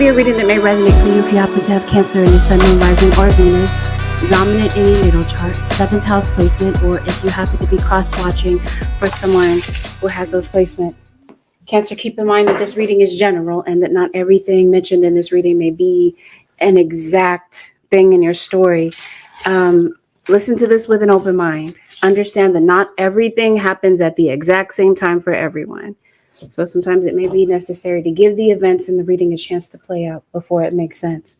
be a reading that may resonate for you if you happen to have Cancer in your Sun, Moon, Rising, or Venus, dominant in your natal chart, 7th house placement, or if you happen to be cross-watching for someone who has those placements. Cancer, keep in mind that this reading is general and that not everything mentioned in this reading may be an exact thing in your story. Listen to this with an open mind. Understand that not everything happens at the exact same time for everyone. So sometimes it may be necessary to give the events in the reading a chance to play out before it makes sense.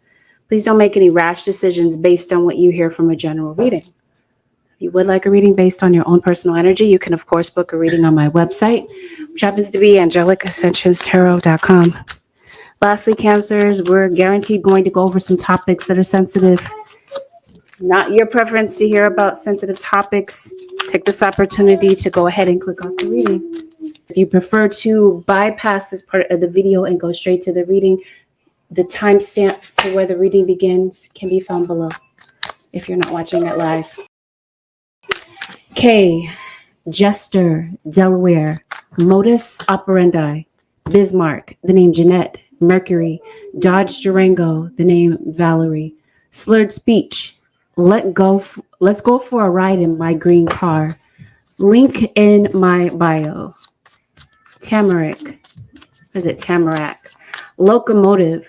Please don't make any rash decisions based on what you hear from a general reading. If you would like a reading based on your own personal energy, you can, of course, book a reading on my website, which happens to be AngelicAscensionsTarot.com. Lastly, Cancers, we're guaranteed going to go over some topics that are sensitive. Not your preference to hear about sensitive topics. Take this opportunity to go ahead and click off the reading. If you prefer to bypass this part of the video and go straight to the reading, the timestamp for where the reading begins can be found below if you're not watching it live. K, Jester, Delaware, modus operandi, Bismarck, the name Jeanette, Mercury, Dodge Durango, the name Valerie, slurred speech, let's go for a ride in my green car, link in my bio. Tamarack, locomotive,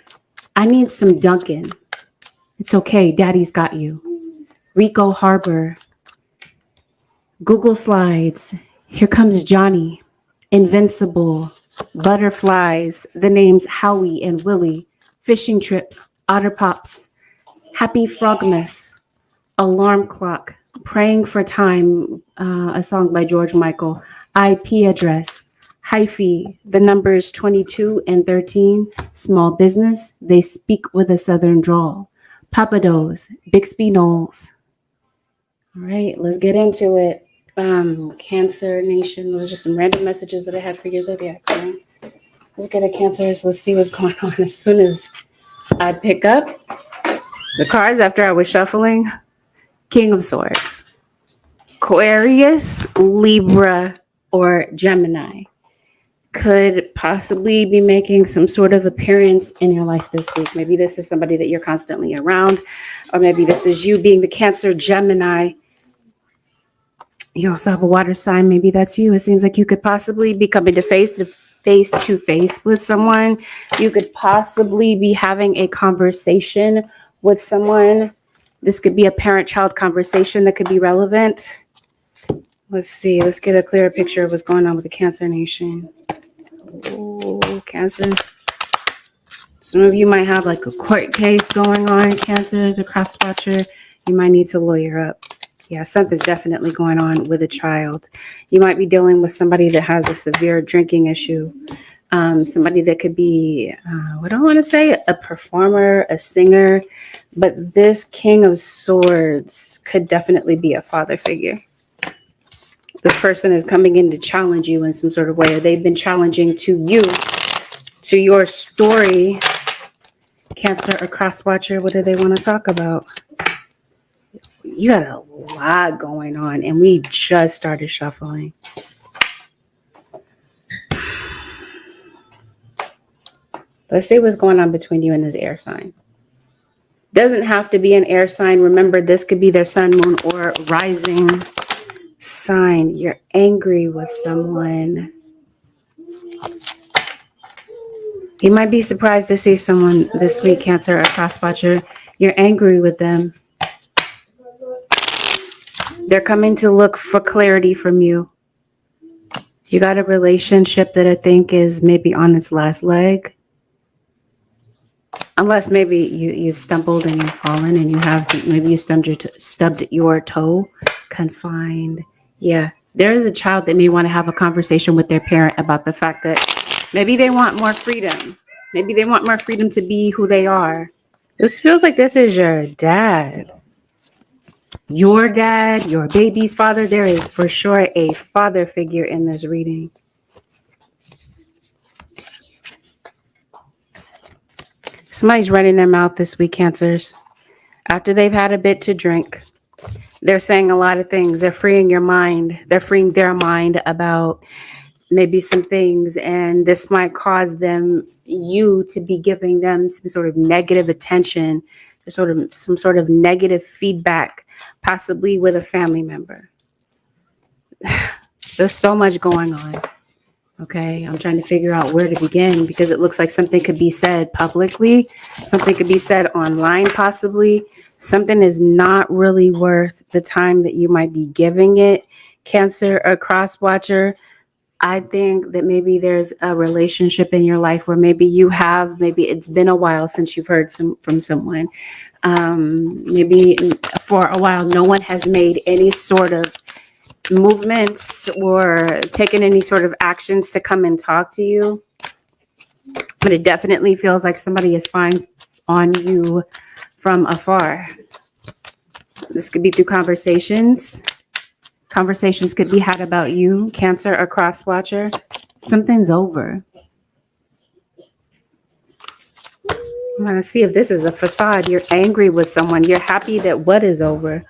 I need some Dunkin'. It's okay, daddy's got you. Rico Harbor, Google Slides, here comes Johnny, Invincible, butterflies, the names Howie and Willie, fishing trips, Otter Pops, Happy Frogmas, alarm clock, praying for time, a song by George Michael, IP address, hyphy, the numbers 22 and 13, small business, they speak with a southern drawl, Papados, Bixby Knowles. All right, let's get into it. Cancer Nation, those are just some random messages that I had for your zodiac sign. Let's get a Cancers. Let's see what's going on as soon as I pick up the cards after I was shuffling. King of Swords, Aquarius, Libra, or Gemini could possibly be making some sort of appearance in your life this week. Maybe this is somebody that you're constantly around, or maybe this is you being the Cancer Gemini. You also have a water sign. Maybe that's you. It seems like you could possibly be coming to face to face with someone. You could possibly be having a conversation with someone. This could be a parent-child conversation that could be relevant. Let's see. Let's get a clearer picture of what's going on with the Cancer Nation. Oh, Cancers. Some of you might have like a court case going on, Cancers, a cross-watcher. You might need to lawyer up. Yeah, something's definitely going on with a child. You might be dealing with somebody that has a severe drinking issue. Somebody that could be, what do I want to say? A performer, a singer. But this King of Swords could definitely be a father figure. This person is coming in to challenge you in some sort of way, or they've been challenging to you, to your story. Cancer or cross-watcher, what do they want to talk about? You got a lot going on, and we just started shuffling. Let's see what's going on between you and this air sign. Doesn't have to be an air sign. Remember, this could be their sun, moon, or rising sign. You're angry with someone. You might be surprised to see someone this week, Cancer or cross-watcher. You're angry with them. They're coming to look for clarity from you. You got a relationship that I think is maybe on its last leg. Unless maybe you've stumbled and you've fallen and you have maybe you stubbed your toe, confined. Yeah, there is a child that may want to have a conversation with their parent about the fact that maybe they want more freedom. Maybe they want more freedom to be who they are. This feels like this is your dad. Your dad, your baby's father. There is for sure a father figure in this reading. Somebody's running their mouth this week, Cancers. After they've had a bit to drink, they're saying a lot of things. They're freeing your mind. They're freeing their mind about maybe some things, and this might cause you to be giving them some sort of negative attention, some sort of negative feedback, possibly with a family member. There's so much going on. Okay, I'm trying to figure out where to begin, because it looks like something could be said publicly, something could be said online, possibly. Something is not really worth the time that you might be giving it, Cancer or cross watcher. I think that maybe there's a relationship in your life where maybe it's been a while since you've heard from someone. Maybe for a while, no one has made any sort of movements or taken any sort of actions to come and talk to you. But it definitely feels like somebody is spying on you from afar. This could be through conversations. Conversations could be had about you, Cancer or cross watcher. Something's over. I'm going to see if this is a facade. You're angry with someone. You're happy that what is over?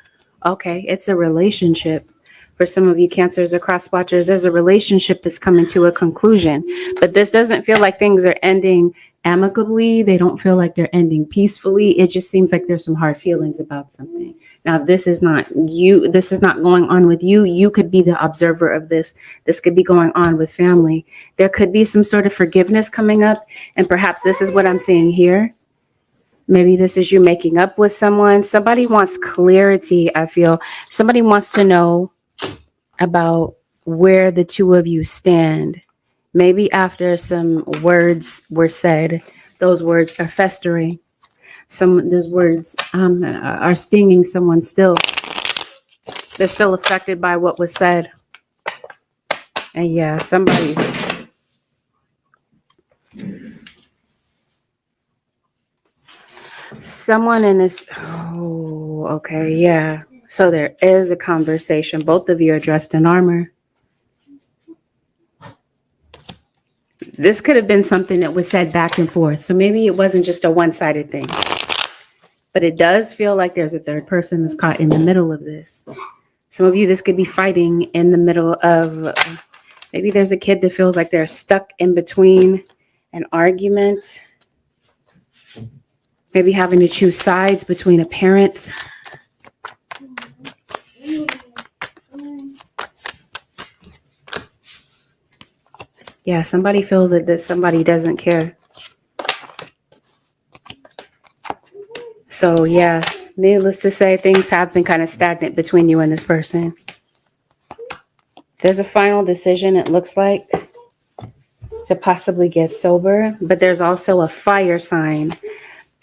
Okay, it's a relationship. For some of you Cancers or cross watchers, there's a relationship that's coming to a conclusion. But this doesn't feel like things are ending amicably. They don't feel like they're ending peacefully. It just seems like there's some hard feelings about something. Now, this is not you. This is not going on with you. You could be the observer of this. This could be going on with family. There could be some sort of forgiveness coming up. And perhaps this is what I'm seeing here. Maybe this is you making up with someone. Somebody wants clarity, I feel. Somebody wants to know about where the two of you stand. Maybe after some words were said, those words are festering. Those words are stinging someone still. They're still affected by what was said. And yeah, someone in this, oh, okay, yeah. So there is a conversation. Both of you are dressed in armor. This could have been something that was said back and forth. So maybe it wasn't just a one-sided thing. But it does feel like there's a third person that's caught in the middle of this. Some of you, this could be fighting in the middle of, maybe there's a kid that feels like they're stuck in between an argument. Maybe having to choose sides between a parent. Yeah, somebody feels that somebody doesn't care. So yeah, needless to say, things have been kind of stagnant between you and this person. There's a final decision, it looks like, to possibly get sober, but there's also a fire sign.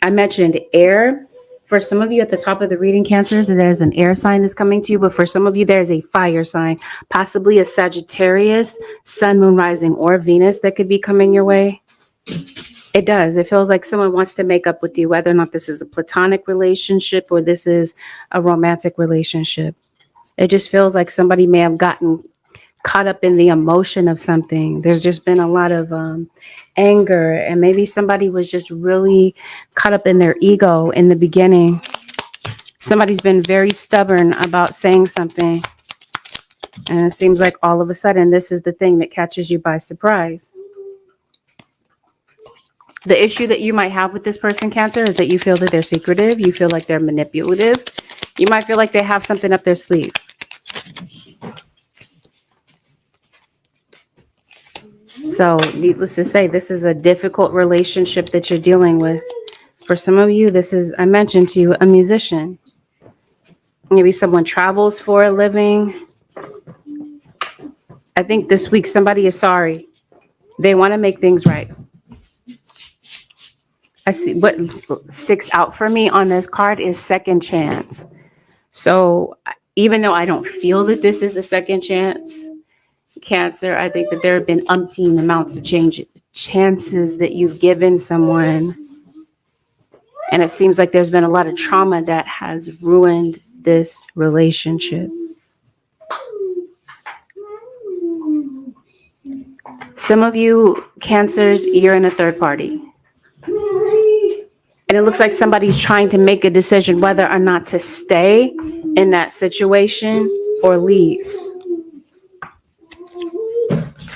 I mentioned air. For some of you at the top of the reading, Cancers, there's an air sign that's coming to you, but for some of you, there's a fire sign, possibly a Sagittarius, Sun, Moon, Rising, or Venus that could be coming your way. It does. It feels like someone wants to make up with you, whether or not this is a platonic relationship or this is a romantic relationship. It just feels like somebody may have gotten caught up in the emotion of something. There's just been a lot of anger, and maybe somebody was just really caught up in their ego in the beginning. Somebody's been very stubborn about saying something, and it seems like all of a sudden this is the thing that catches you by surprise. The issue that you might have with this person, Cancer, is that you feel that they're secretive. You feel like they're manipulative. You might feel like they have something up their sleeve. So needless to say, this is a difficult relationship that you're dealing with. For some of you, this is, I mentioned to you, a musician. Maybe someone travels for a living. I think this week somebody is sorry. They want to make things right. I see what sticks out for me on this card is second chance. So even though I don't feel that this is a second chance, Cancer, I think that there have been umpteen amounts of chances that you've given someone. And it seems like there's been a lot of trauma that has ruined this relationship. Some of you Cancers, you're in a third party. And it looks like somebody's trying to make a decision whether or not to stay in that situation or leave.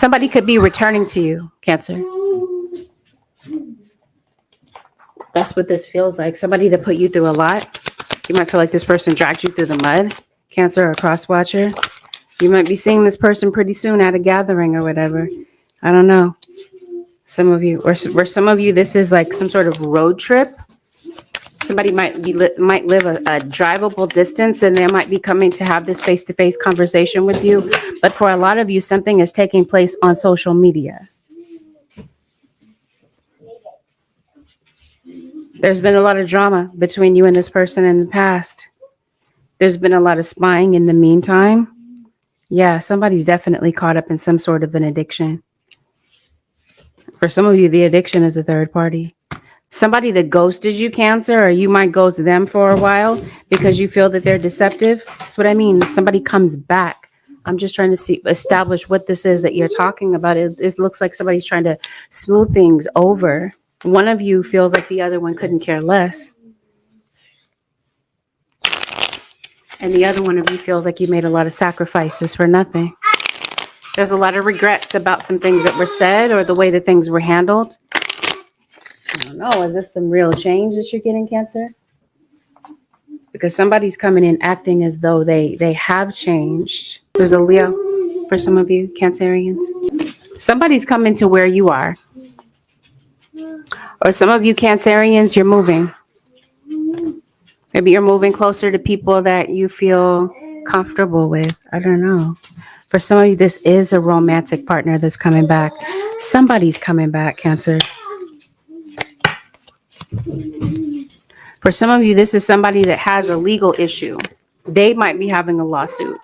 Somebody could be returning to you, Cancer. That's what this feels like. Somebody that put you through a lot. You might feel like this person dragged you through the mud. Cancer or cross watcher. You might be seeing this person pretty soon at a gathering or whatever. I don't know. Some of you, or for some of you, this is like some sort of road trip. Somebody might live a drivable distance, and they might be coming to have this face-to-face conversation with you. But for a lot of you, something is taking place on social media. There's been a lot of drama between you and this person in the past. There's been a lot of spying in the meantime. Yeah, somebody's definitely caught up in some sort of an addiction. For some of you, the addiction is a third party. Somebody that ghosted you, Cancer, or you might ghost them for a while because you feel that they're deceptive. That's what I mean. Somebody comes back. I'm just trying to establish what this is that you're talking about. It looks like somebody's trying to smooth things over. One of you feels like the other one couldn't care less. And the other one of you feels like you made a lot of sacrifices for nothing. There's a lot of regrets about some things that were said or the way that things were handled. I don't know. Is this some real change that you're getting, Cancer? Because somebody's coming in acting as though they have changed. There's a Leo for some of you, Cancerians. Somebody's coming to where you are. Or some of you Cancerians, you're moving. Maybe you're moving closer to people that you feel comfortable with. I don't know. For some of you, this is a romantic partner that's coming back. Somebody's coming back, Cancer. For some of you, this is somebody that has a legal issue. They might be having a lawsuit.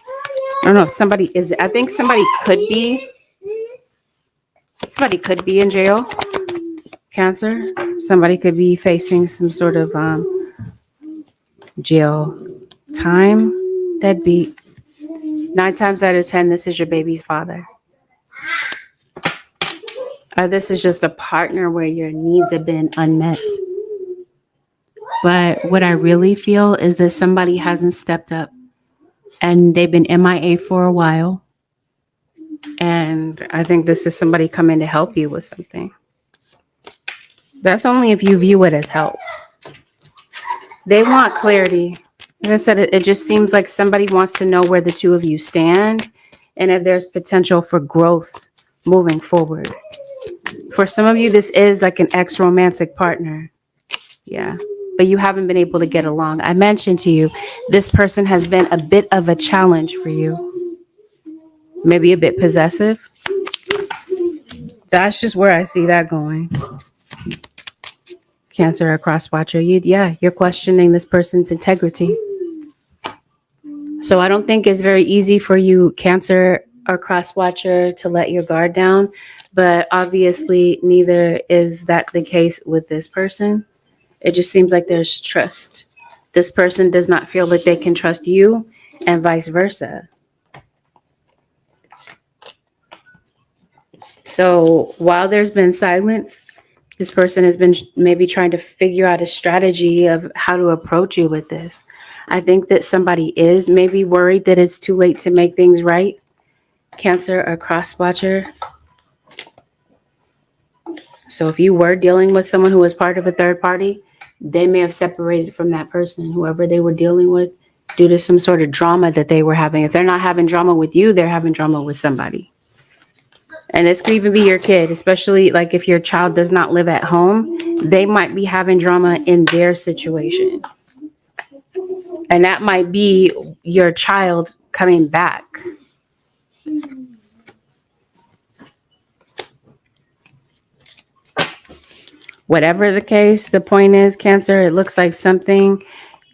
I don't know if somebody is. I think somebody could be in jail. Cancer. Somebody could be facing some sort of jail time. Deadbeat. 9 times out of 10, this is your baby's father. Or this is just a partner where your needs have been unmet. But what I really feel is that somebody hasn't stepped up and they've been MIA for a while. And I think this is somebody coming to help you with something. That's only if you view it as help. They want clarity. Like I said, it just seems like somebody wants to know where the two of you stand and if there's potential for growth moving forward. For some of you, this is like an ex-romantic partner. Yeah. But you haven't been able to get along. I mentioned to you, this person has been a bit of a challenge for you. Maybe a bit possessive. That's just where I see that going. Cancer or cross watcher, you're questioning this person's integrity. So I don't think it's very easy for you, Cancer or cross watcher, to let your guard down. But obviously, neither is that the case with this person. It just seems like there's trust. This person does not feel that they can trust you, and vice versa. So while there's been silence, this person has been maybe trying to figure out a strategy of how to approach you with this. I think that somebody is maybe worried that it's too late to make things right. Cancer or cross watcher. So if you were dealing with someone who was part of a third party, they may have separated from that person, whoever they were dealing with, due to some sort of drama that they were having. If they're not having drama with you, they're having drama with somebody. And this could even be your kid, especially like if your child does not live at home, they might be having drama in their situation. And that might be your child coming back. Whatever the case, the point is, Cancer, it looks like something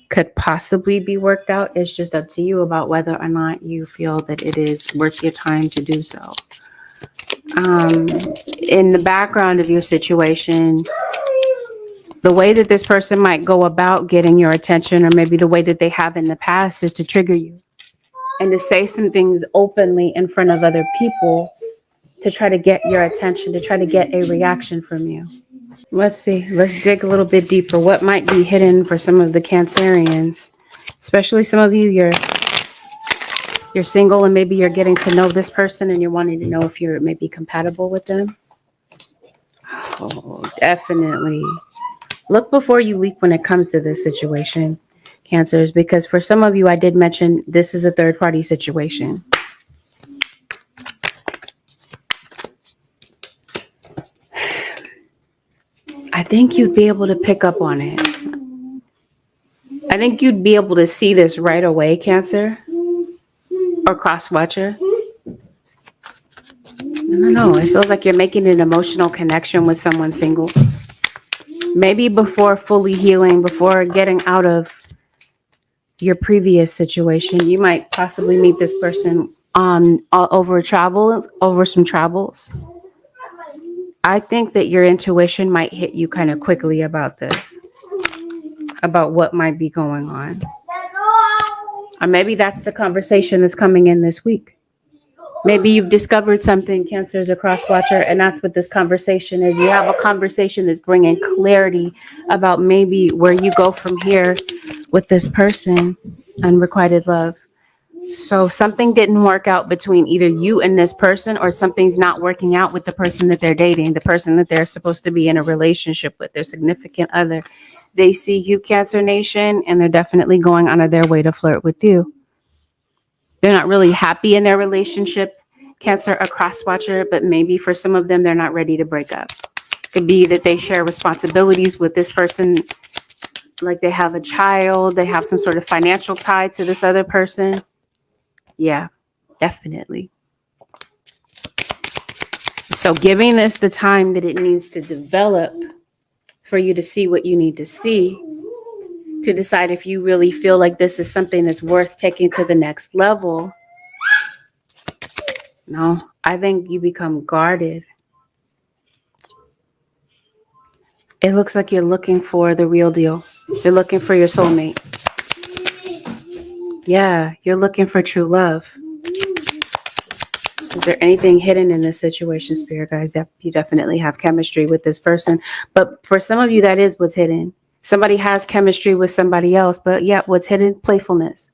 could possibly be worked out. It's just up to you about whether or not you feel that it is worth your time to do so. In the background of your situation, the way that this person might go about getting your attention, or maybe the way that they have in the past, is to trigger you and to say some things openly in front of other people to try to get your attention, to try to get a reaction from you. Let's see. Let's dig a little bit deeper. What might be hidden for some of the Cancerians, especially some of you, You're single and maybe you're getting to know this person and you're wanting to know if you're maybe compatible with them. Oh, definitely. Look before you leap when it comes to this situation, Cancers, because for some of you, I did mention this is a third party situation. I think you'd be able to pick up on it. I think you'd be able to see this right away, Cancer or Cross Watcher. I don't know. It feels like you're making an emotional connection with someone singles. Maybe before fully healing, before getting out of your previous situation, you might possibly meet this person over some travels. I think that your intuition might hit you kind of quickly about this, about what might be going on. Or maybe that's the conversation that's coming in this week. Maybe you've discovered something, Cancers or Cross Watcher, and that's what this conversation is. You have a conversation that's bringing clarity about maybe where you go from here with this person, unrequited love. So something didn't work out between either you and this person, or something's not working out with the person that they're dating, the person that they're supposed to be in a relationship with, their significant other. They see you, Cancer Nation, and they're definitely going out of their way to flirt with you. They're not really happy in their relationship, Cancer or Cross Watcher, but maybe for some of them, they're not ready to break up. It could be that they share responsibilities with this person, like they have a child, they have some sort of financial tie to this other person. Yeah, definitely. So giving this the time that it needs to develop for you to see what you need to see, to decide if you really feel like this is something that's worth taking to the next level. No, I think you become guarded. It looks like you're looking for the real deal. You're looking for your soulmate. Yeah, you're looking for true love. Is there anything hidden in this situation, Spirit guys? Yep, you definitely have chemistry with this person. But for some of you, that is what's hidden. Somebody has chemistry with somebody else, but yeah, what's hidden? Playfulness.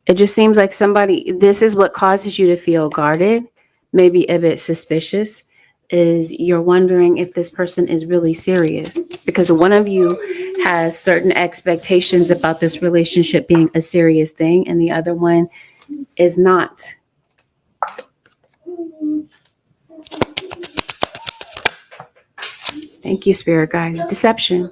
It just seems like this is what causes you to feel guarded, maybe a bit suspicious, is you're wondering if this person is really serious. Because one of you has certain expectations about this relationship being a serious thing, and the other one is not. Thank you, Spirit guys. Deception.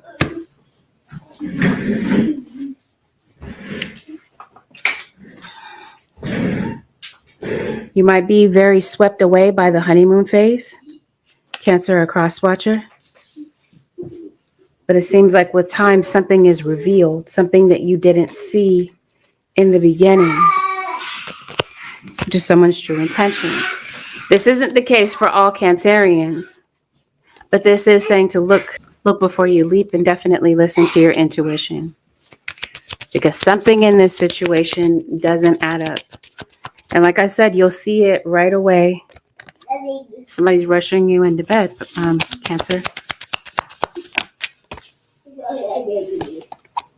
You might be very swept away by the honeymoon phase, Cancer or Cross Watcher. But it seems like with time, something is revealed, something that you didn't see in the beginning, just someone's true intentions. This isn't the case for all Cancerians, but this is saying to look before you leap, and definitely listen to your intuition, because something in this situation doesn't add up. And like I said, you'll see it right away. Somebody's rushing you into bed, Cancer.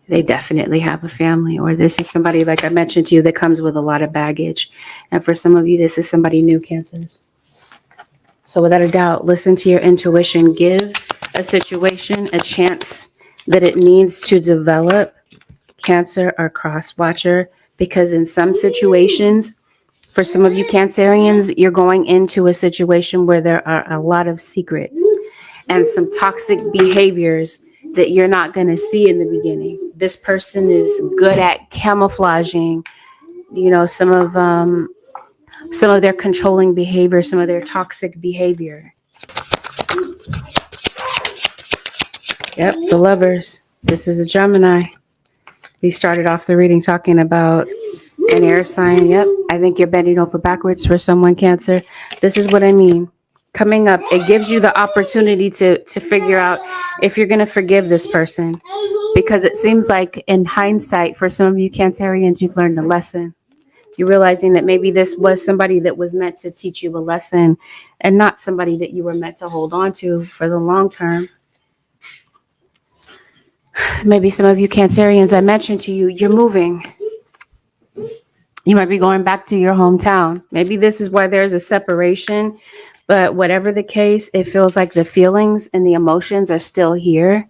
They definitely have a family, or this is somebody, like I mentioned to you, that comes with a lot of baggage. And for some of you, this is somebody new, Cancers. So without a doubt, listen to your intuition. Give a situation a chance that it needs to develop, Cancer or Cross Watcher, because in some situations, for some of you Cancerians, you're going into a situation where there are a lot of secrets and some toxic behaviors that you're not going to see in the beginning. This person is good at camouflaging, some of their controlling behavior, some of their toxic behavior. Yep, the Lovers. This is a Gemini. We started off the reading talking about an air sign. Yep, I think you're bending over backwards for someone, Cancer. This is what I mean. Coming up, it gives you the opportunity to figure out if you're going to forgive this person, because it seems like in hindsight, for some of you Cancerians, you've learned a lesson. You're realizing that maybe this was somebody that was meant to teach you a lesson, and not somebody that you were meant to hold on to for the long term. Maybe some of you Cancerians, I mentioned to you, you're moving. You might be going back to your hometown. Maybe this is why there's a separation, but whatever the case, it feels like the feelings and the emotions are still here.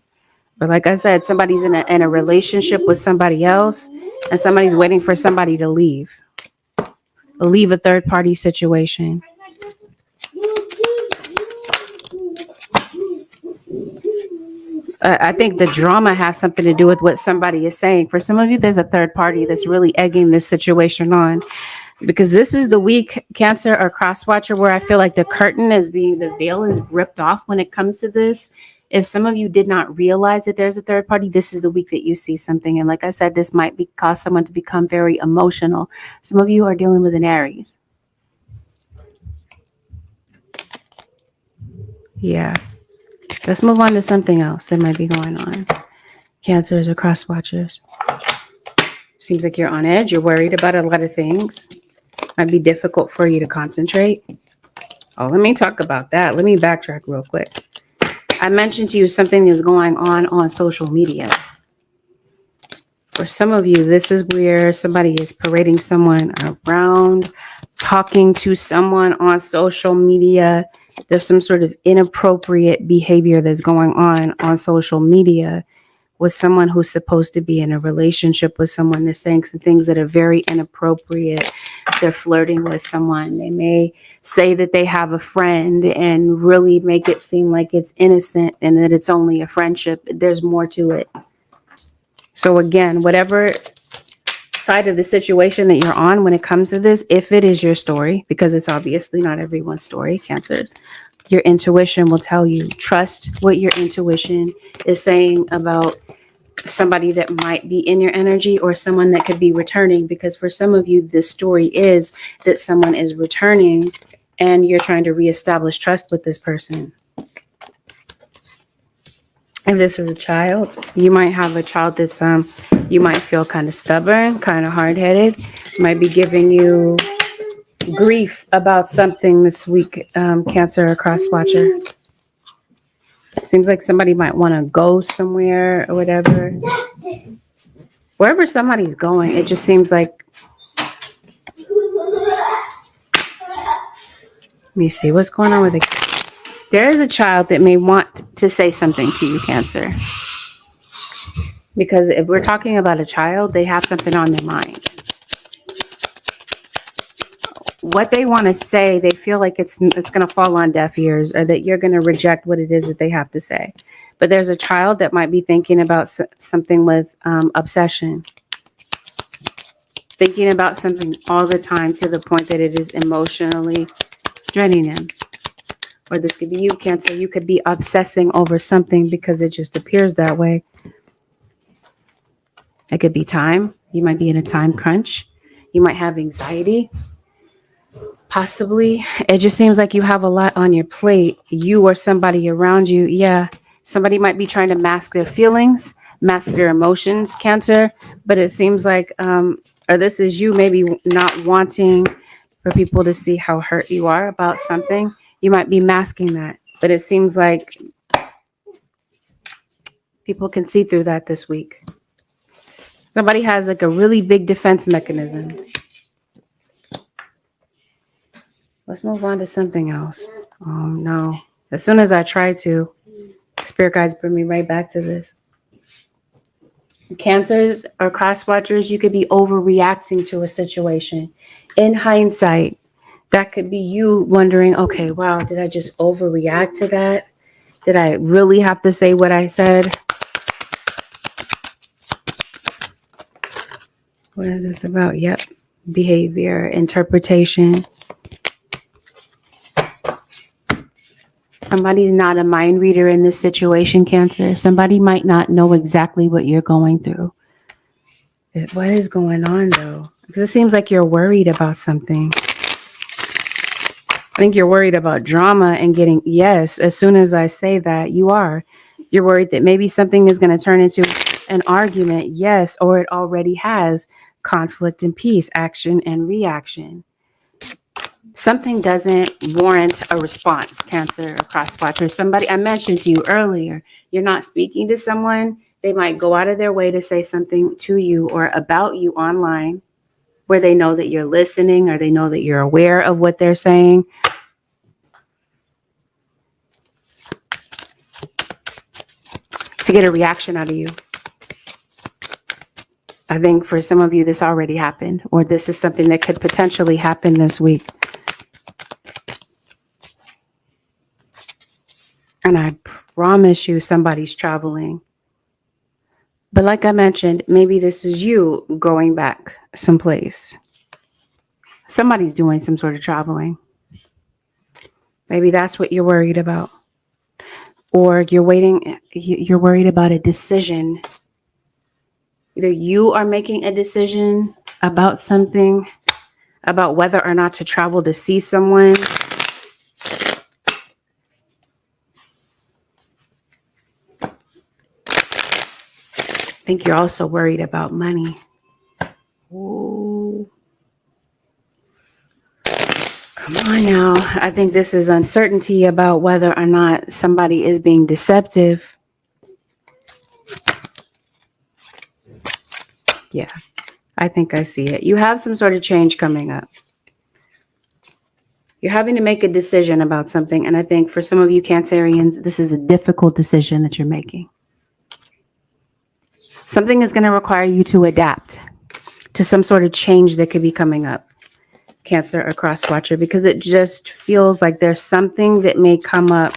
But like I said, somebody's in a relationship with somebody else, and somebody's waiting for somebody to leave a third party situation. I think the drama has something to do with what somebody is saying. For some of you, there's a third party that's really egging this situation on, because this is the week, Cancer or Cross Watcher, where I feel like the veil is ripped off when it comes to this. If some of you did not realize that there's a third party, this is the week that you see something. And like I said, this might cause someone to become very emotional. Some of you are dealing with an Aries. Yeah. Let's move on to something else that might be going on. Cancers or Cross Watchers. Seems like you're on edge. You're worried about a lot of things. Might be difficult for you to concentrate. Oh, let me talk about that. Let me backtrack real quick. I mentioned to you something is going on social media. For some of you, this is where somebody is parading someone around, talking to someone on social media. There's some sort of inappropriate behavior that's going on social media with someone who's supposed to be in a relationship with someone. They're saying some things that are very inappropriate. They're flirting with someone. They may say that they have a friend and really make it seem like it's innocent and that it's only a friendship. There's more to it. So again, whatever side of the situation that you're on when it comes to this, if it is your story, because it's obviously not everyone's story, Cancers, your intuition will tell you. Trust what your intuition is saying about somebody that might be in your energy or someone that could be returning, because for some of you, this story is that someone is returning and you're trying to reestablish trust with this person. If this is a child, you might have a child that's you might feel kind of stubborn, kind of hard-headed, might be giving you grief about something this week, Cancer or Cross Watcher. Seems like somebody might want to go somewhere or whatever. Wherever somebody's going, it just seems like, let me see what's going on with it. There is a child that may want to say something to you, Cancer. Because if we're talking about a child, they have something on their mind. What they want to say, they feel like it's going to fall on deaf ears, or that you're going to reject what it is that they have to say. But there's a child that might be thinking about something with obsession. Thinking about something all the time to the point that it is emotionally draining them. Or this could be you, Cancer. You could be obsessing over something because it just appears that way. It could be time. You might be in a time crunch. You might have anxiety. Possibly. It just seems like you have a lot on your plate. You or somebody around you. Yeah. Somebody might be trying to mask their feelings, mask their emotions, Cancer. But it seems like, or this is you maybe not wanting for people to see how hurt you are about something. You might be masking that. But it seems like people can see through that this week. Somebody has like a really big defense mechanism. Let's move on to something else. Oh no. As soon as I try to, Spirit guides bring me right back to this. Cancers or Cross Watchers, you could be overreacting to a situation. In hindsight, that could be you wondering, okay, wow, did I just overreact to that? Did I really have to say what I said? What is this about? Yep. Behavior, interpretation. Somebody's not a mind reader in this situation, Cancer. Somebody might not know exactly what you're going through. What is going on, though? Because it seems like you're worried about something. I think you're worried about drama and getting, yes, as soon as I say that, you are. You're worried that maybe something is going to turn into an argument, yes, or it already has. Conflict and peace, action and reaction. Something doesn't warrant a response, Cancer or Cross Watcher. Somebody, I mentioned to you earlier, you're not speaking to someone. They might go out of their way to say something to you or about you online. where they know that you're listening or they know that you're aware of what they're saying. To get a reaction out of you. I think for some of you, this already happened, or this is something that could potentially happen this week. And I promise you somebody's traveling. But like I mentioned, maybe this is you going back someplace. Somebody's doing some sort of traveling. Maybe that's what you're worried about. Or you're worried about a decision. Either you are making a decision about something, about whether or not to travel to see someone. I think you're also worried about money. Ooh. Come on now. I think this is uncertainty about whether or not somebody is being deceptive. Yeah, I think I see it. You have some sort of change coming up. You're having to make a decision about something. And I think for some of you Cancerians, this is a difficult decision that you're making. Something is going to require you to adapt to some sort of change that could be coming up, Cancer or Cross Watcher, because it just feels like there's something that may come up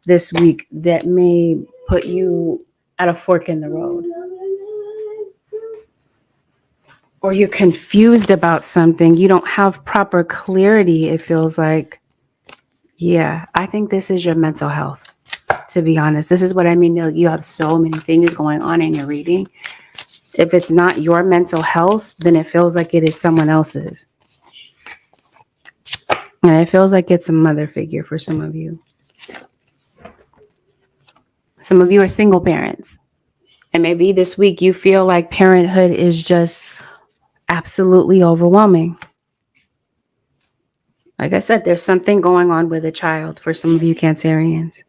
this week that may put you at a fork in the road. Or you're confused about something. You don't have proper clarity, it feels like. Yeah, I think this is your mental health, to be honest. This is what I mean. You have so many things going on in your reading. If it's not your mental health, then it feels like it is someone else's. And it feels like it's a mother figure for some of you. Some of you are single parents. And maybe this week you feel like parenthood is just absolutely overwhelming. Like I said, there's something going on with a child for some of you Cancerians.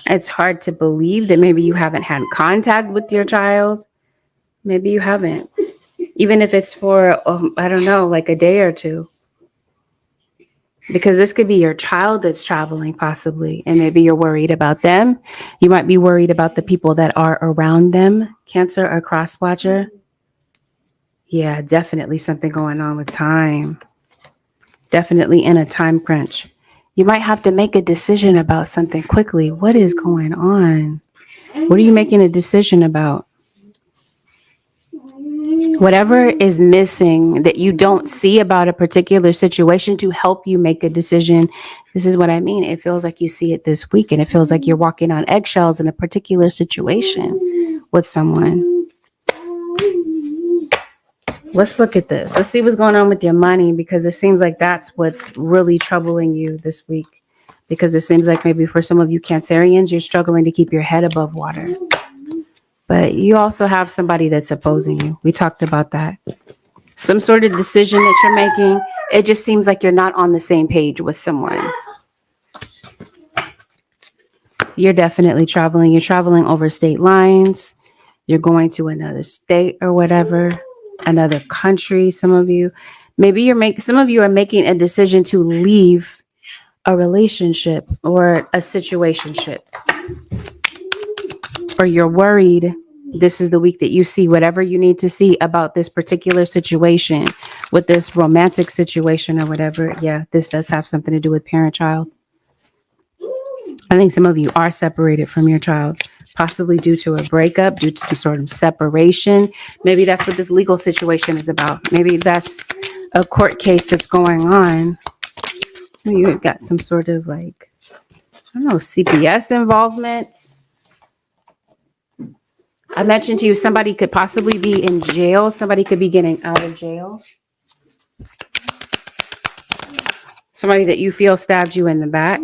It's hard to believe that maybe you haven't had contact with your child. Maybe you haven't. Even if it's for, I don't know, like a day or two. Because this could be your child that's traveling possibly. And maybe you're worried about them. You might be worried about the people that are around them. Cancer or Cross Watcher. Yeah, definitely something going on with time. Definitely in a time crunch. You might have to make a decision about something quickly. What is going on? What are you making a decision about? Whatever is missing that you don't see about a particular situation to help you make a decision. This is what I mean. It feels like you see it this week, and it feels like you're walking on eggshells in a particular situation with someone. Let's look at this. Let's see what's going on with your money, because it seems like that's what's really troubling you this week. Because it seems like maybe for some of you Cancerians, you're struggling to keep your head above water. But you also have somebody that's opposing you. We talked about that. Some sort of decision that you're making. It just seems like you're not on the same page with someone. You're definitely traveling. You're traveling over state lines. You're going to another state or whatever. Another country, some of you. Maybe some of you are making a decision to leave a relationship or a situationship. Or you're worried. This is the week that you see whatever you need to see about this particular situation with this romantic situation or whatever. Yeah, this does have something to do with parent-child. I think some of you are separated from your child, possibly due to a breakup, due to some sort of separation. Maybe that's what this legal situation is about. Maybe that's a court case that's going on. You got some sort of like, I don't know, CPS involvement. I mentioned to you somebody could possibly be in jail. Somebody could be getting out of jail. Somebody that you feel stabbed you in the back.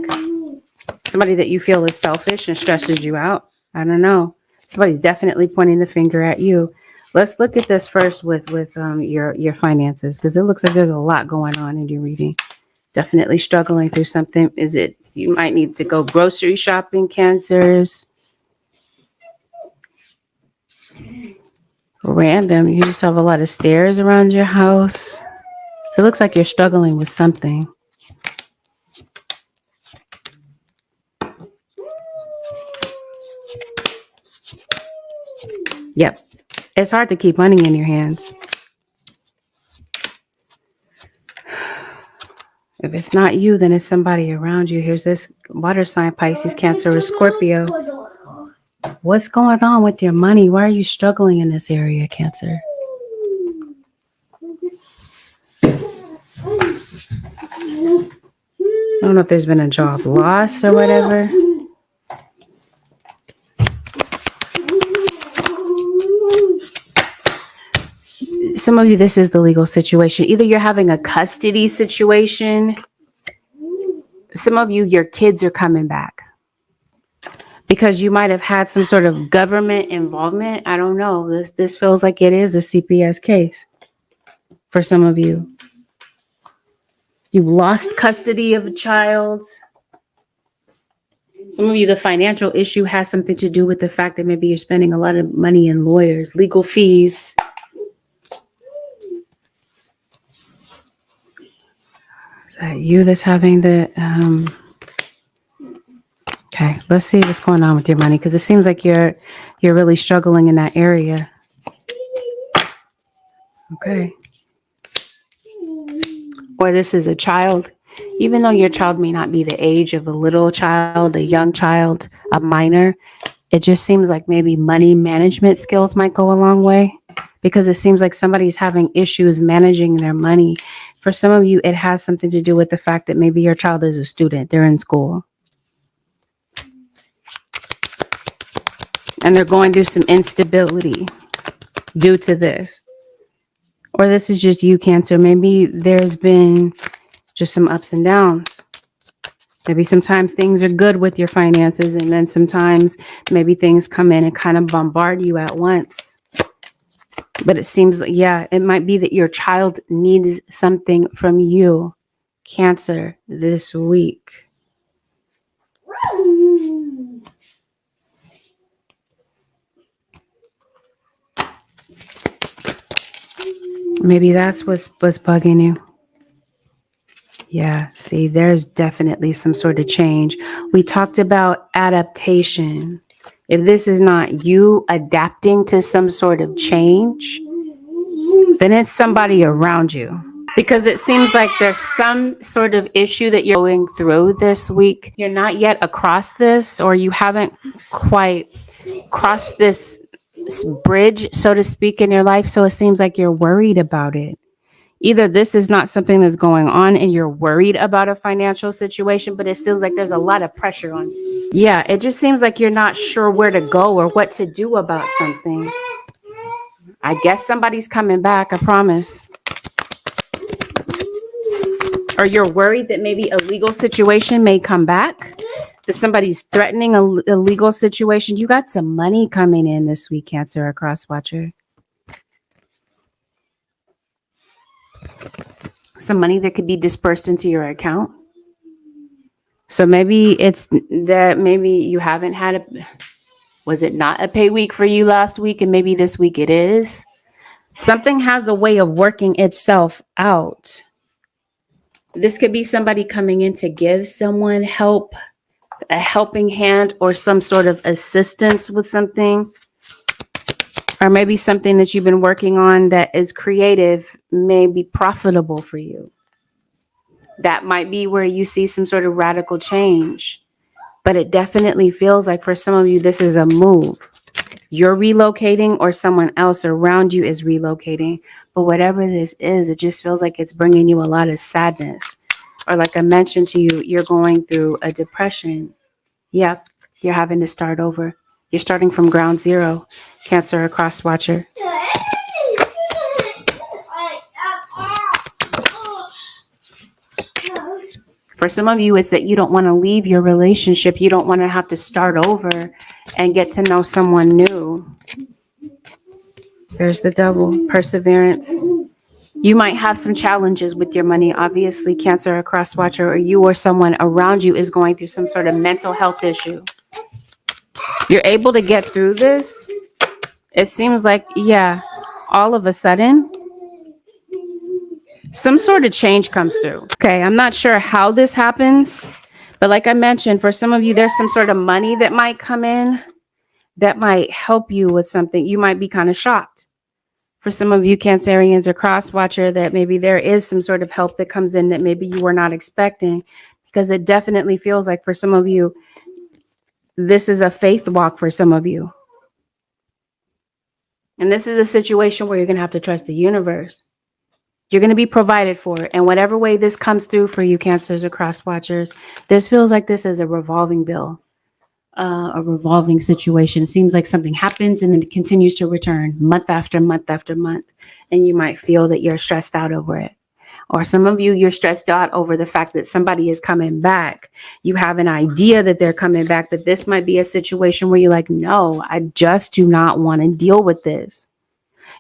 Somebody that you feel is selfish and stresses you out. I don't know. Somebody's definitely pointing the finger at you. Let's look at this first with your finances, because it looks like there's a lot going on in your reading. Definitely struggling through something. Is it you might need to go grocery shopping, Cancers? random. You just have a lot of stairs around your house. So it looks like you're struggling with something. Yep. It's hard to keep money in your hands. If it's not you, then it's somebody around you. Here's this water sign, Pisces, Cancer, or Scorpio. What's going on with your money? Why are you struggling in this area, Cancer? I don't know if there's been a job loss or whatever. Some of you, this is the legal situation. Either you're having a custody situation. Some of you, your kids are coming back because you might have had some sort of government involvement. I don't know. This feels like it is a CPS case for some of you. You lost custody of a child. Some of you, the financial issue has something to do with the fact that maybe you're spending a lot of money in lawyers, legal fees. Is that you that's having the... Okay, let's see what's going on with your money, because it seems like you're really struggling in that area. Okay. Or this is a child. Even though your child may not be the age of a little child, a young child, a minor, it just seems like maybe money management skills might go a long way, because it seems like somebody's having issues managing their money. For some of you, it has something to do with the fact that maybe your child is a student. They're in school. And they're going through some instability due to this. Or this is just you, Cancer. Maybe there's been just some ups and downs. Maybe sometimes things are good with your finances, and then sometimes maybe things come in and kind of bombard you at once. But it seems like, yeah, it might be that your child needs something from you, Cancer, this week. Maybe that's what's bugging you. Yeah, see, there's definitely some sort of change. We talked about adaptation. If this is not you adapting to some sort of change, then it's somebody around you. Because it seems like there's some sort of issue that you're going through this week. You're not yet across this, or you haven't quite crossed this bridge, so to speak, in your life. So it seems like you're worried about it. Either this is not something that's going on and you're worried about a financial situation, but it feels like there's a lot of pressure on you. Yeah, it just seems like you're not sure where to go or what to do about something. I guess somebody's coming back, I promise. Or you're worried that maybe a legal situation may come back, that somebody's threatening a legal situation. You got some money coming in this week, Cancer, or Cross Watcher. Some money that could be dispersed into your account. So maybe it's that maybe you haven't had was it not a pay week for you last week, and maybe this week it is? Something has a way of working itself out. This could be somebody coming in to give someone help, a helping hand, or some sort of assistance with something. Or maybe something that you've been working on that is creative may be profitable for you. That might be where you see some sort of radical change. But it definitely feels like for some of you, this is a move. You're relocating, or someone else around you is relocating. But whatever this is, it just feels like it's bringing you a lot of sadness. Or like I mentioned to you, you're going through a depression. Yep, you're having to start over. You're starting from ground zero, Cancer or Cross Watcher. For some of you, it's that you don't want to leave your relationship. You don't want to have to start over and get to know someone new. There's the double, perseverance. You might have some challenges with your money, obviously, Cancer or Cross Watcher, or you or someone around you is going through some sort of mental health issue. You're able to get through this. It seems like, yeah, all of a sudden, some sort of change comes through. Okay, I'm not sure how this happens, but like I mentioned, for some of you, there's some sort of money that might come in that might help you with something. You might be kind of shocked. For some of you Cancerians or cross watcher, that maybe there is some sort of help that comes in that maybe you were not expecting, because it definitely feels like for some of you, this is a faith walk for some of you. And this is a situation where you're going to have to trust the universe. You're going to be provided for. And whatever way this comes through for you Cancers or cross watchers, this feels like this is a revolving bill, a revolving situation. It seems like something happens and then it continues to return month after month after month. And you might feel that you're stressed out over it. Or some of you, you're stressed out over the fact that somebody is coming back. You have an idea that they're coming back, but this might be a situation where you're like, no, I just do not want to deal with this.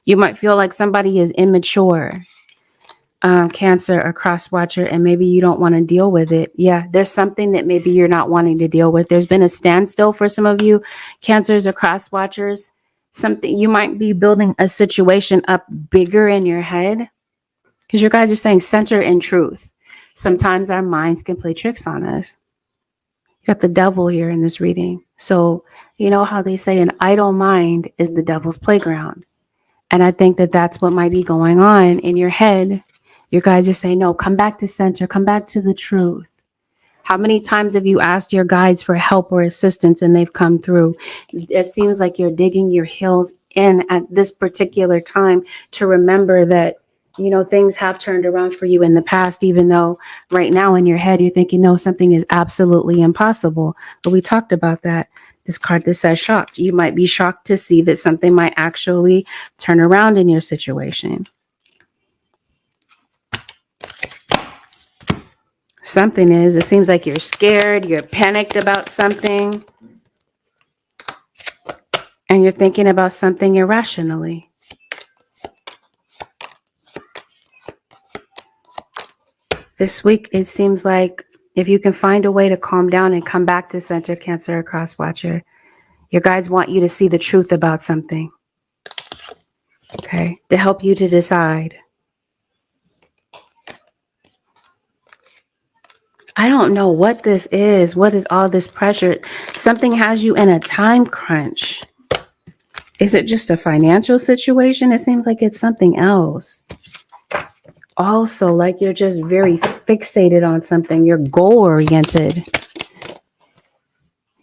You might feel like somebody is immature, Cancer or cross watcher, and maybe you don't want to deal with it. Yeah, there's something that maybe you're not wanting to deal with. There's been a standstill for some of you Cancers or cross watchers. Something, you might be building a situation up bigger in your head. Because you guys are saying center in truth. Sometimes our minds can play tricks on us. You got the devil here in this reading. So you know how they say an idle mind is the devil's playground. And I think that that's what might be going on in your head. You guys are saying, no, come back to center. Come back to the truth. How many times have you asked your guides for help or assistance and they've come through? It seems like you're digging your heels in at this particular time to remember that, you know, things have turned around for you in the past, even though right now in your head, you're thinking, no, something is absolutely impossible. But we talked about that. This card that says shocked. You might be shocked to see that something might actually turn around in your situation. Something is, it seems like you're scared, you're panicked about something, and you're thinking about something irrationally. This week, it seems like if you can find a way to calm down and come back to center, Cancer or cross watcher, your guides want you to see the truth about something. Okay, to help you to decide. I don't know what this is. What is all this pressure? Something has you in a time crunch. Is it just a financial situation? It seems like it's something else. Also, like you're just very fixated on something. You're goal-oriented.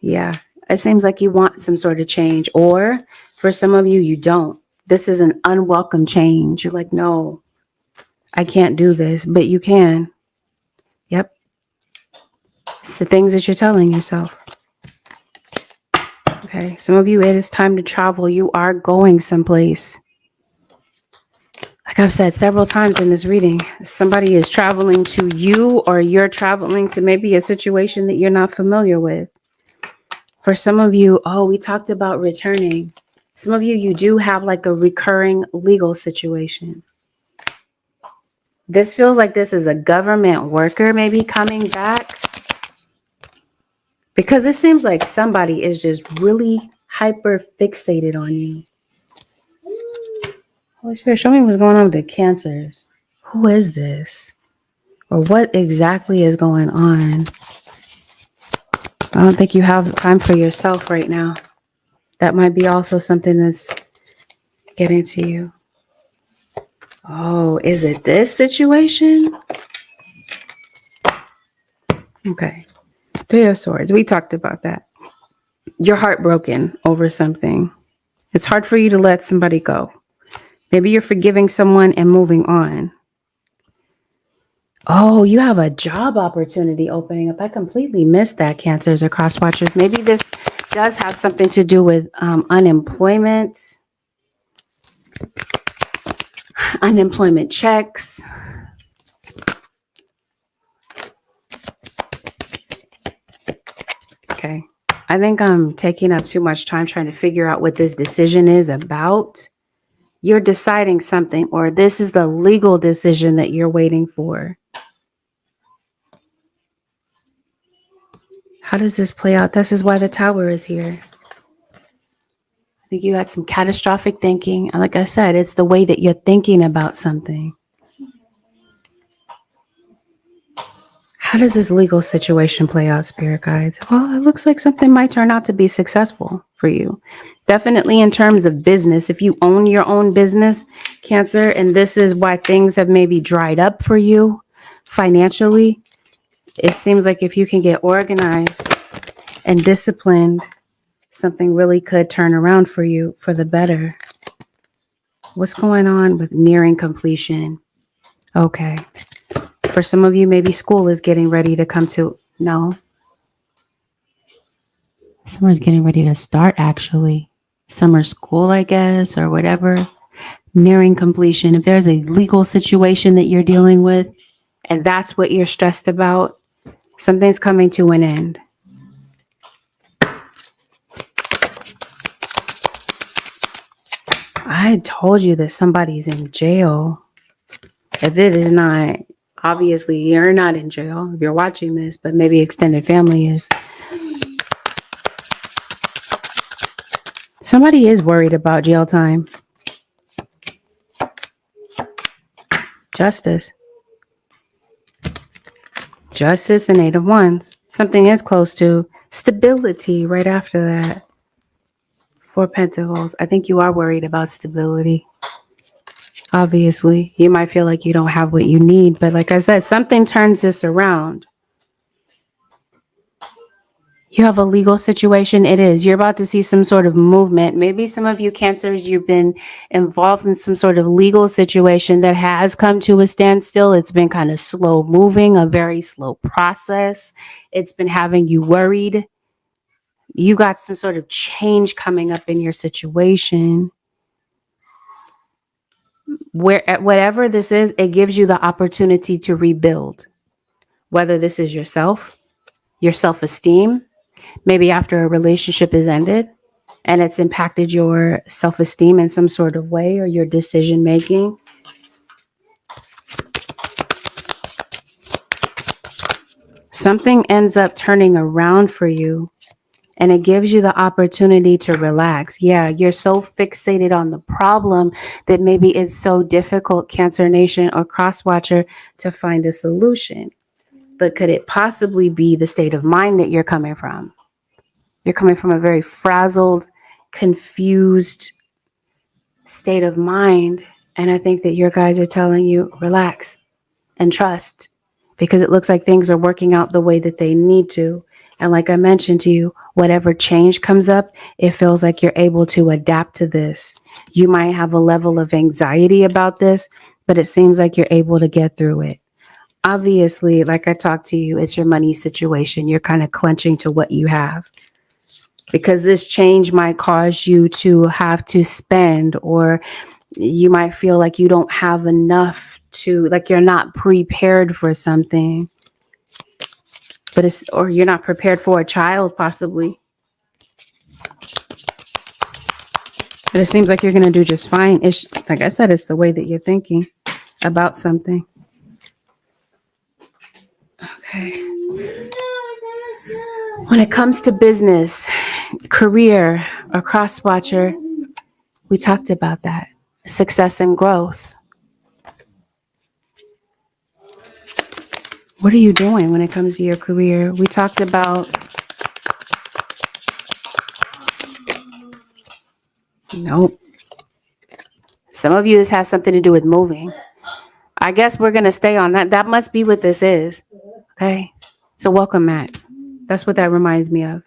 Yeah, it seems like you want some sort of change. Or for some of you, you don't. This is an unwelcome change. You're like, no, I can't do this. But you can. Yep. It's the things that you're telling yourself. Okay, some of you, it is time to travel. You are going someplace. Like I've said several times in this reading, somebody is traveling to you, or you're traveling to maybe a situation that you're not familiar with. For some of you, oh, we talked about returning. Some of you, you do have like a recurring legal situation. This feels like this is a government worker maybe coming back. Because it seems like somebody is just really hyper fixated on you. Holy Spirit, show me what's going on with the Cancers. Who is this? Or what exactly is going on? I don't think you have time for yourself right now. That might be also something that's getting to you. Oh, is it this situation? Okay. Three of Swords. We talked about that. You're heartbroken over something. It's hard for you to let somebody go. Maybe you're forgiving someone and moving on. Oh, you have a job opportunity opening up. I completely missed that, Cancers or cross watchers. Maybe this does have something to do with unemployment, unemployment checks. Okay. I think I'm taking up too much time trying to figure out what this decision is about. You're deciding something, or this is the legal decision that you're waiting for. How does this play out? This is why the Tower is here. I think you had some catastrophic thinking. And like I said, it's the way that you're thinking about something. How does this legal situation play out, spirit guides? Well, it looks like something might turn out to be successful for you. Definitely in terms of business. If you own your own business, Cancer, and this is why things have maybe dried up for you financially, it seems like if you can get organized and disciplined, something really could turn around for you for the better. What's going on with nearing completion? Okay. For some of you, maybe school is getting ready to come to, no. Summer's getting ready to start, actually. Summer school, I guess, or whatever. Nearing completion. If there's a legal situation that you're dealing with, and that's what you're stressed about, something's coming to an end. I told you that somebody's in jail. If it is not, obviously you're not in jail if you're watching this, but maybe extended family is. Somebody is worried about jail time. Justice. Justice and Eight of Wands. Something is close to stability right after that. Four Pentacles. I think you are worried about stability. Obviously, you might feel like you don't have what you need, but like I said, something turns this around. You have a legal situation. It is. You're about to see some sort of movement. Maybe some of you Cancers, you've been involved in some sort of legal situation that has come to a standstill. It's been kind of slow moving, a very slow process. It's been having you worried. You got some sort of change coming up in your situation. Whatever this is, it gives you the opportunity to rebuild. Whether this is yourself, your self-esteem, maybe after a relationship is ended and it's impacted your self-esteem in some sort of way or your decision making. Something ends up turning around for you. And it gives you the opportunity to relax. Yeah, you're so fixated on the problem that maybe it's so difficult, Cancer Nation or Crosswatcher, to find a solution. But could it possibly be the state of mind that you're coming from? You're coming from a very frazzled, confused state of mind. And I think that your guys are telling you, relax and trust, because it looks like things are working out the way that they need to. And like I mentioned to you, whatever change comes up, it feels like you're able to adapt to this. You might have a level of anxiety about this, but it seems like you're able to get through it. Obviously, like I talked to you, it's your money situation. You're kind of clenching to what you have, because this change might cause you to have to spend, or you might feel like you don't have enough to, like you're not prepared for something. But it's, or you're not prepared for a child, possibly. But it seems like you're going to do just fine. It's, like I said, it's the way that you're thinking about something. Okay. When it comes to business, career, or Crosswatcher, we talked about that. Success and growth. What are you doing when it comes to your career? We talked about, nope. Some of you, this has something to do with moving. I guess we're going to stay on that. That must be what this is. Okay. So welcome, Matt. That's what that reminds me of.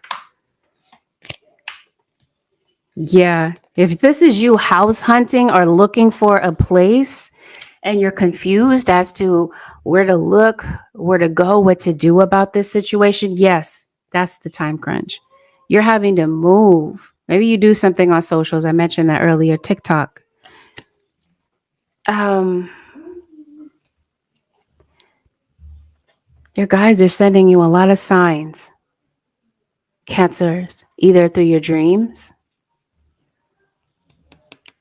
Yeah. If this is you house hunting or looking for a place and you're confused as to where to look, where to go, what to do about this situation, yes, that's the time crunch. You're having to move. Maybe you do something on socials. I mentioned that earlier, TikTok. Your guides are sending you a lot of signs, Cancers, either through your dreams.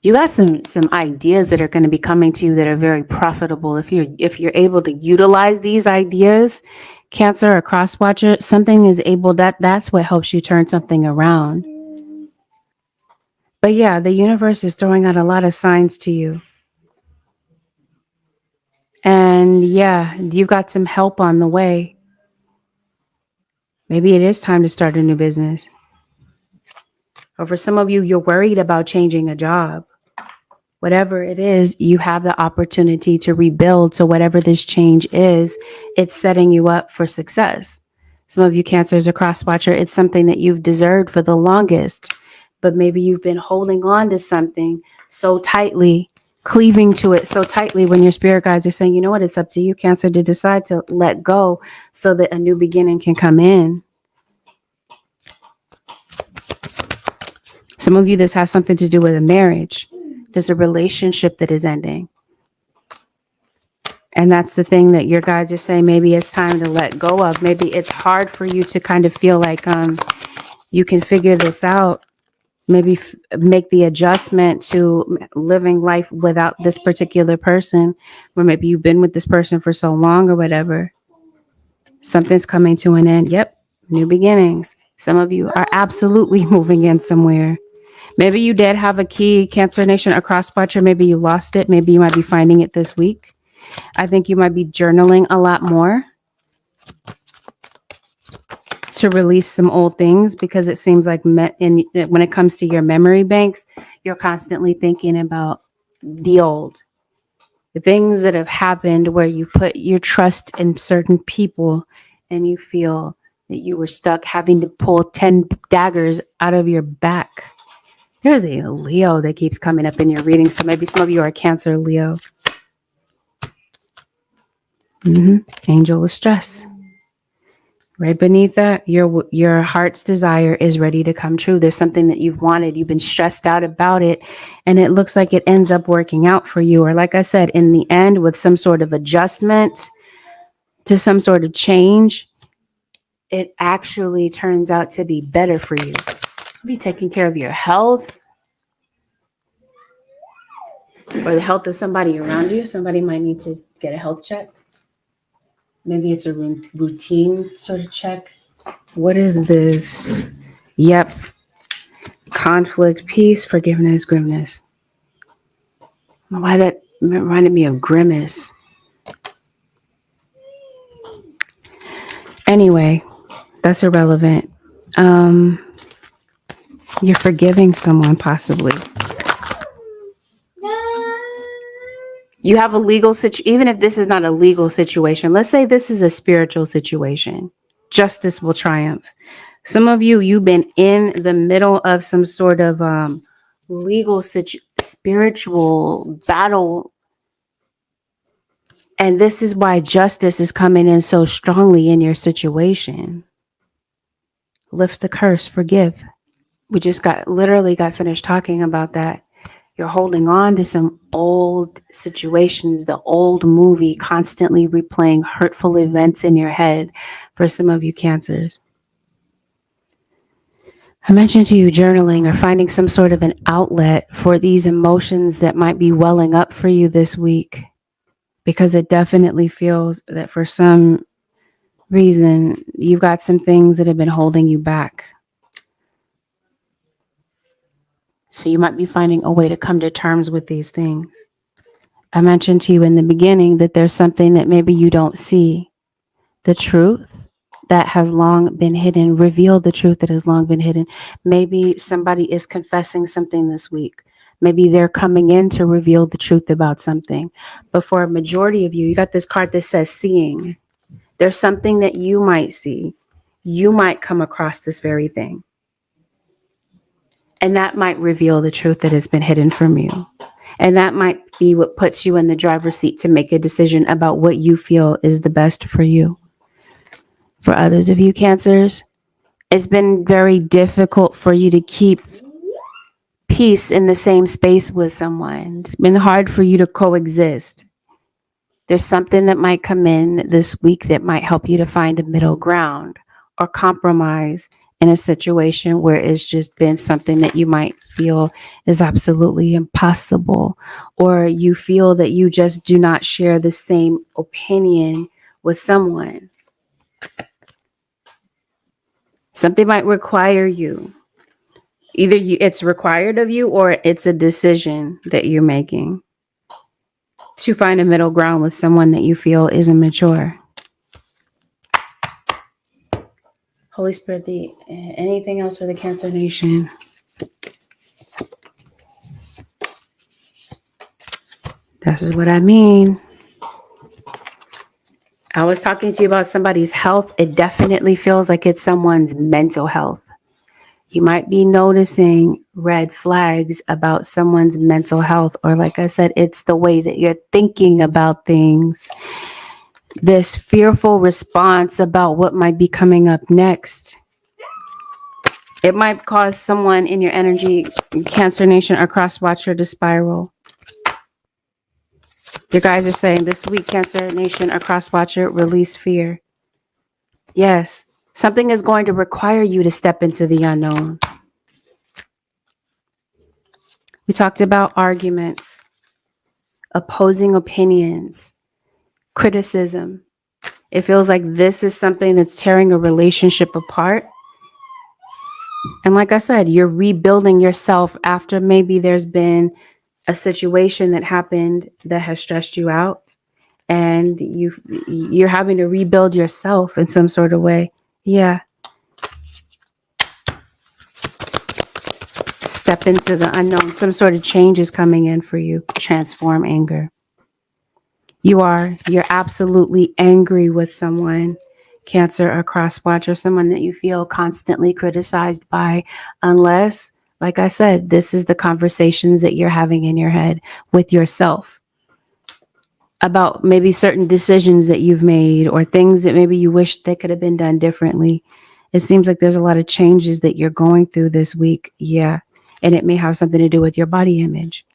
You got some ideas that are going to be coming to you that are very profitable. If you're able to utilize these ideas, Cancer or Crosswatcher, something is able, that's what helps you turn something around. But yeah, the universe is throwing out a lot of signs to you. And yeah, you got some help on the way. Maybe it is time to start a new business. Or for some of you, you're worried about changing a job. Whatever it is, you have the opportunity to rebuild. So whatever this change is, it's setting you up for success. Some of you Cancers or cross-watcher, it's something that you've deserved for the longest, but maybe you've been holding on to something so tightly, cleaving to it so tightly when your spirit guides are saying, you know what, it's up to you, Cancer, to decide to let go so that a new beginning can come in. Some of you, this has something to do with a marriage. There's a relationship that is ending. And that's the thing that your guides are saying, maybe it's time to let go of. Maybe it's hard for you to kind of feel like you can figure this out. Maybe make the adjustment to living life without this particular person, or maybe you've been with this person for so long or whatever. Something's coming to an end. Yep, new beginnings. Some of you are absolutely moving in somewhere. Maybe you did have a key, Cancer Nation, a cross-watcher. Maybe you lost it. Maybe you might be finding it this week. I think you might be journaling a lot more to release some old things, because it seems like when it comes to your memory banks, you're constantly thinking about the old, the things that have happened where you put your trust in certain people and you feel that you were stuck having to pull 10 daggers out of your back. There's a Leo that keeps coming up in your reading. So maybe some of you are Cancer Leo. Angel of stress. Right beneath that, your heart's desire is ready to come true. There's something that you've wanted. You've been stressed out about it, and it looks like it ends up working out for you. Or like I said, in the end, with some sort of adjustment to some sort of change, it actually turns out to be better for you. Be taking care of your health or the health of somebody around you. Somebody might need to get a health check. Maybe it's a routine sort of check. What is this? Yep. Conflict, peace, forgiveness, grimness. Why that reminded me of Grimace. Anyway, that's irrelevant. You're forgiving someone, possibly. You have a legal situation, even if this is not a legal situation. Let's say this is a spiritual situation. Justice will triumph. Some of you, you've been in the middle of some sort of legal spiritual battle. And this is why justice is coming in so strongly in your situation. Lift the curse, forgive. We just literally got finished talking about that. You're holding on to some old situations, the old movie, constantly replaying hurtful events in your head for some of you Cancers. I mentioned to you journaling or finding some sort of an outlet for these emotions that might be welling up for you this week, because it definitely feels that for some reason you've got some things that have been holding you back. So you might be finding a way to come to terms with these things. I mentioned to you in the beginning that there's something that maybe you don't see. The truth that has long been hidden. Reveal the truth that has long been hidden. Maybe somebody is confessing something this week. Maybe they're coming in to reveal the truth about something. But for a majority of you, you got this card that says seeing. There's something that you might see. You might come across this very thing. And that might reveal the truth that has been hidden from you. And that might be what puts you in the driver's seat to make a decision about what you feel is the best for you. For others of you Cancers, it's been very difficult for you to keep peace in the same space with someone. It's been hard for you to coexist. There's something that might come in this week that might help you to find a middle ground or compromise in a situation where it's just been something that you might feel is absolutely impossible, or you feel that you just do not share the same opinion with someone. Something might require you. Either it's required of you or it's a decision that you're making to find a middle ground with someone that you feel isn't mature. Holy Spirit, anything else for the Cancer Nation? This is what I mean. I was talking to you about somebody's health. It definitely feels like it's someone's mental health. You might be noticing red flags about someone's mental health, or like I said, it's the way that you're thinking about things. This fearful response about what might be coming up next. It might cause someone in your energy, Cancer Nation or Cross Watcher, to spiral. Your guys are saying this week, Cancer Nation or Cross Watcher, release fear. Yes, something is going to require you to step into the unknown. We talked about arguments, opposing opinions, criticism. It feels like this is something that's tearing a relationship apart. And like I said, you're rebuilding yourself after maybe there's been a situation that happened that has stressed you out, and you're having to rebuild yourself in some sort of way. Yeah. Step into the unknown. Some sort of change is coming in for you. Transform anger. You're absolutely angry with someone, Cancer or Cross Watcher, someone that you feel constantly criticized by, unless, like I said, this is the conversations that you're having in your head with yourself about maybe certain decisions that you've made or things that maybe you wish they could have been done differently. It seems like there's a lot of changes that you're going through this week. Yeah. And it may have something to do with your body image.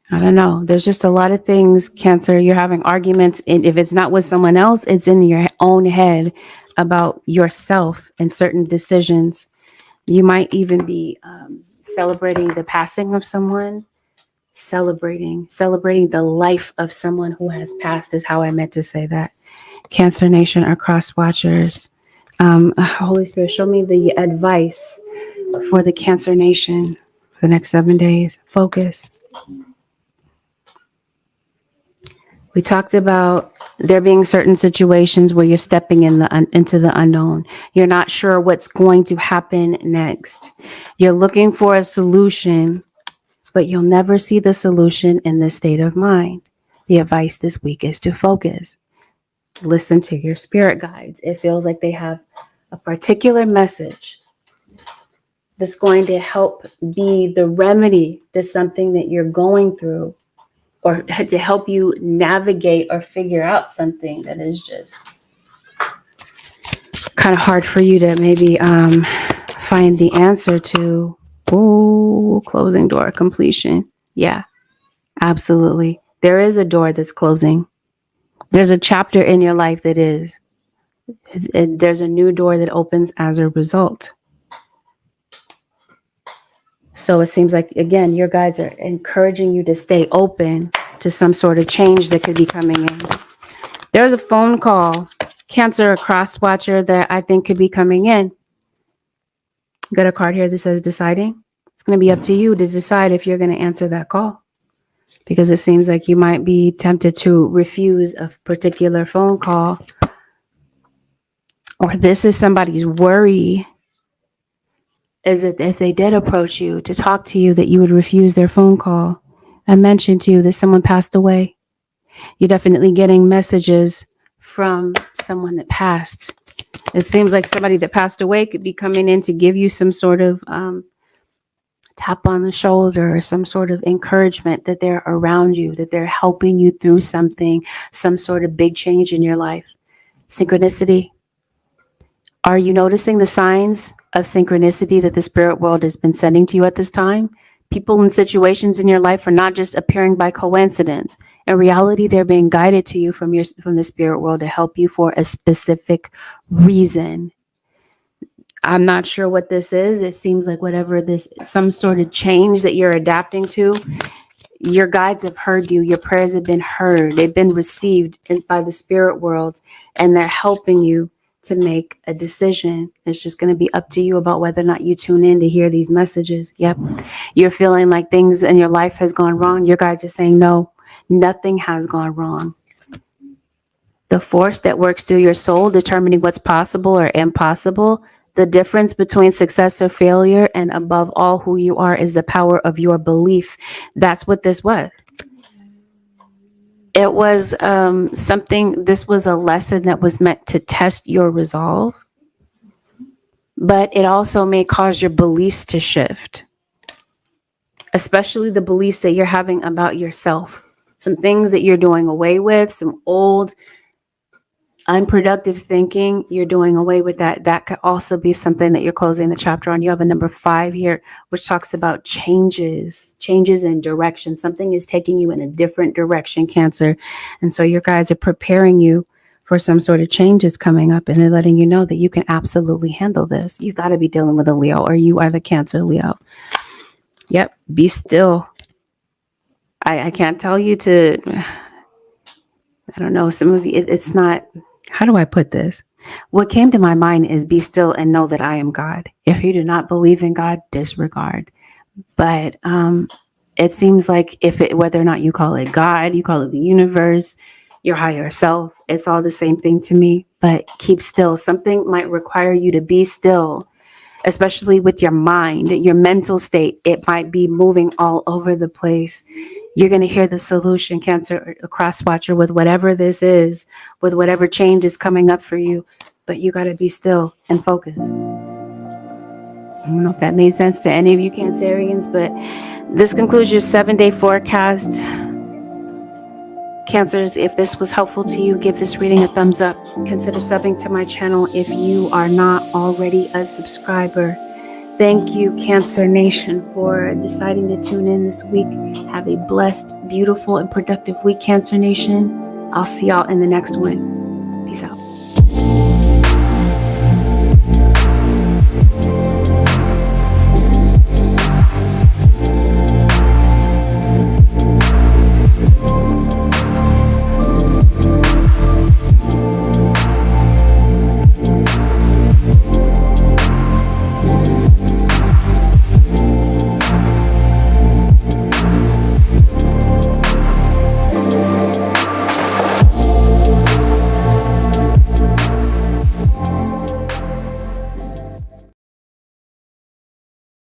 I don't know. There's just a lot of things, Cancer. You're having arguments. And if it's not with someone else, it's in your own head about yourself and certain decisions. You might even be celebrating the passing of someone. Celebrating the life of someone who has passed is how I meant to say that. Cancer Nation or Cross Watchers. Holy Spirit, show me the advice for the Cancer Nation for the next 7 days. Focus. We talked about there being certain situations where you're stepping into the unknown. You're not sure what's going to happen next. You're looking for a solution, but you'll never see the solution in this state of mind. The advice this week is to focus. Listen to your spirit guides. It feels like they have a particular message that's going to help be the remedy to something that you're going through, or to help you navigate or figure out something that is just kind of hard for you to maybe find the answer to. Oh, closing door, completion. Yeah, absolutely. There is a door that's closing. There's a chapter in your life that is. There's a new door that opens as a result. So it seems like, again, your guides are encouraging you to stay open to some sort of change that could be coming in. There's a phone call, Cancer or Cross Watcher, that I think could be coming in. Got a card here that says deciding. It's going to be up to you to decide if you're going to answer that call, because it seems like you might be tempted to refuse a particular phone call, or this is somebody's worry, is that if they did approach you to talk to you, that you would refuse their phone call. I mentioned to you that someone passed away. You're definitely getting messages from someone that passed. It seems like somebody that passed away could be coming in to give you some sort of tap on the shoulder or some sort of encouragement that they're around you, that they're helping you through something, some sort of big change in your life. Synchronicity. Are you noticing the signs of synchronicity that the spirit world has been sending to you at this time? People and situations in your life are not just appearing by coincidence. In reality, they're being guided to you from the spirit world to help you for a specific reason. I'm not sure what this is. It seems like some sort of change that you're adapting to. Your guides have heard you. Your prayers have been heard. They've been received by the spirit world, and they're helping you to make a decision. It's just going to be up to you about whether or not you tune in to hear these messages. Yep. You're feeling like things in your life has gone wrong. Your guides are saying, no, nothing has gone wrong. The force that works through your soul, determining what's possible or impossible, the difference between success or failure, and above all, who you are, is the power of your belief. That's what this was. It was this was a lesson that was meant to test your resolve, but it also may cause your beliefs to shift, especially the beliefs that you're having about yourself. Some things that you're doing away with, some old unproductive thinking, you're doing away with that. That could also be something that you're closing the chapter on. You have a number 5 here, which talks about changes in direction. Something is taking you in a different direction, Cancer. And so your guys are preparing you for some sort of changes coming up, and they're letting you know that you can absolutely handle this. You've got to be dealing with a Leo, or you are the Cancer Leo. Yep. Be still. I can't tell you to, I don't know, some of you, it's not, how do I put this? What came to my mind is be still and know that I am God. If you do not believe in God, disregard. But it seems like whether or not you call it God, you call it the universe, your higher self, it's all the same thing to me. But keep still. Something might require you to be still, especially with your mind, your mental state. It might be moving all over the place. You're going to hear the solution, Cancer, a cross watcher, with whatever this is, with whatever change is coming up for you. But you got to be still and focus. I don't know if that made sense to any of you Cancerians, but this concludes your 7-day forecast. Cancers, if this was helpful to you, give this reading a thumbs up. Consider subbing to my channel if you are not already a subscriber. Thank you, Cancer Nation, for deciding to tune in this week. Have a blessed, beautiful, and productive week, Cancer Nation. I'll see y'all in the next one. Peace out.